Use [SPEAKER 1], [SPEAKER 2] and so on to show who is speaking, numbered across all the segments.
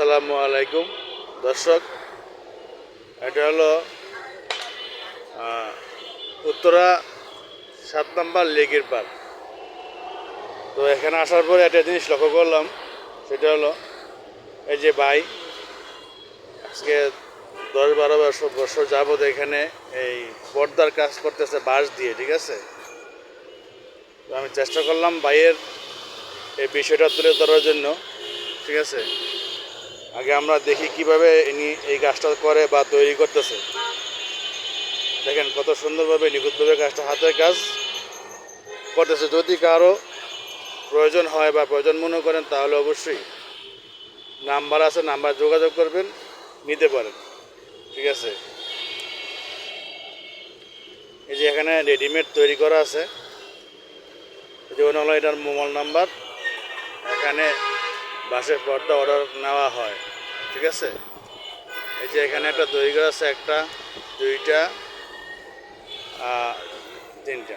[SPEAKER 1] আসসালামু আলাইকুম দর্শক, এটা হলো উত্তরা 7 নম্বর লেকের পার। তো এখানে আসার পরে একটা জিনিস লক্ষ্য করলাম, সেটা হলো এই যে ভাই আজকে 10-12 বছর যাবৎ এখানে এই পর্দার কাজ করতেছে বাঁশ দিয়ে, ঠিক আছে। তো আমি চেষ্টা করলাম ভাইয়ের এই বিষয়টা তুলে ধরার জন্য, ঠিক আছে। আগে আমরা দেখি কিভাবে ইনি এই কাজটা করে বা তৈরি করতেছে। দেখেন কত সুন্দরভাবে নিখুঁতভাবে কাজটা, হাতের কাজ করতেছে। যদি কারো প্রয়োজন হয় বা প্রয়োজন মনে করেন তাহলে অবশ্যই নাম্বার আছে, নাম্বার যোগাযোগ করবেন, নিতে পারেন, ঠিক আছে। এই যে এখানে রেডিমেড তৈরি করা আছে, যেমন হলো এটার মোবাইল নাম্বার। এখানে বাসের পর্দা অর্ডার নেওয়া হয়, ঠিক আছে। এই যে এখানে একটা তৈরি করা আছে, একটা, দুইটা, তিনটা।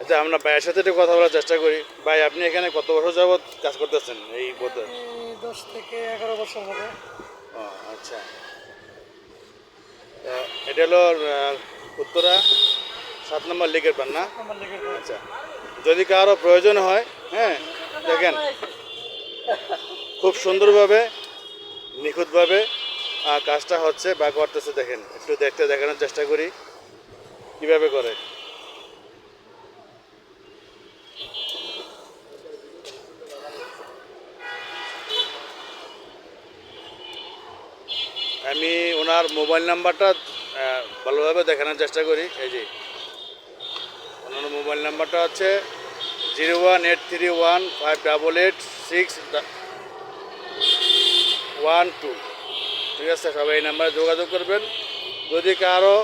[SPEAKER 1] আচ্ছা, আমরা ভাইয়ের সাথে একটু কথা বলার চেষ্টা করি। ভাই, আপনি এখানে কত বছর যাবৎ কাজ করতেছেন এই পথে?
[SPEAKER 2] 10 থেকে 11 বছর হবে।
[SPEAKER 1] ও আচ্ছা। তো এটা হলো উত্তরা 7 নম্বর লেকের পান না?
[SPEAKER 2] আমার লেগে গেছে।
[SPEAKER 1] আচ্ছা, যদি কারো প্রয়োজন হয়, হ্যাঁ, দেখেন খুব সুন্দরভাবে নিখুঁতভাবে কাজটা হচ্ছে বা করতেছে। দেখেন, একটু দেখানোর চেষ্টা করি কিভাবে করে। আমি ওনার মোবাইল নাম্বারটা ভালোভাবে দেখানোর চেষ্টা করি। এই যে ওনার মোবাইল নাম্বারটা হচ্ছে 01831586612, ঠিক আছে। সবাই এই নাম্বারে যোগাযোগ করবেন। যদি কারো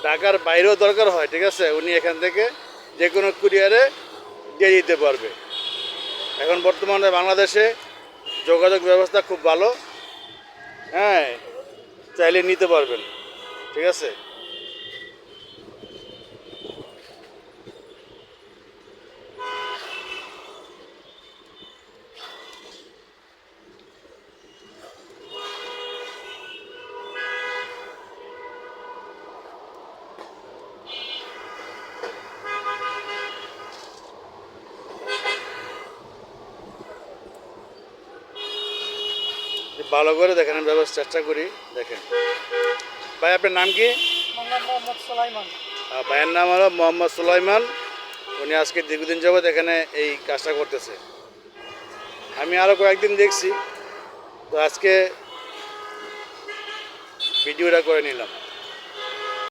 [SPEAKER 1] ঢাকার বাইরেও দরকার হয়, ঠিক আছে, উনি এখান থেকে যে কোনো কুরিয়ারে দিয়ে দিতে পারবে। এখন বর্তমানে বাংলাদেশে যোগাযোগ ব্যবস্থা খুব ভালো, হ্যাঁ, চাইলে নিতে পারবেন, ঠিক আছে। ভালো করে দেখানোর ব্যবস্থা চেষ্টা করি। দেখেন ভাই, আপনার নাম কি?
[SPEAKER 2] আমার নাম মোহাম্মদ সুলাইমান।
[SPEAKER 1] ভাইয়ের নাম হলো মোহাম্মদ সুলাইমান। উনি আজকে দীর্ঘদিন যাবৎ এখানে এই কাজটা করতেছে। আমি আরও কয়েকদিন দেখছি, তো আজকে ভিডিওটা করে নিলাম।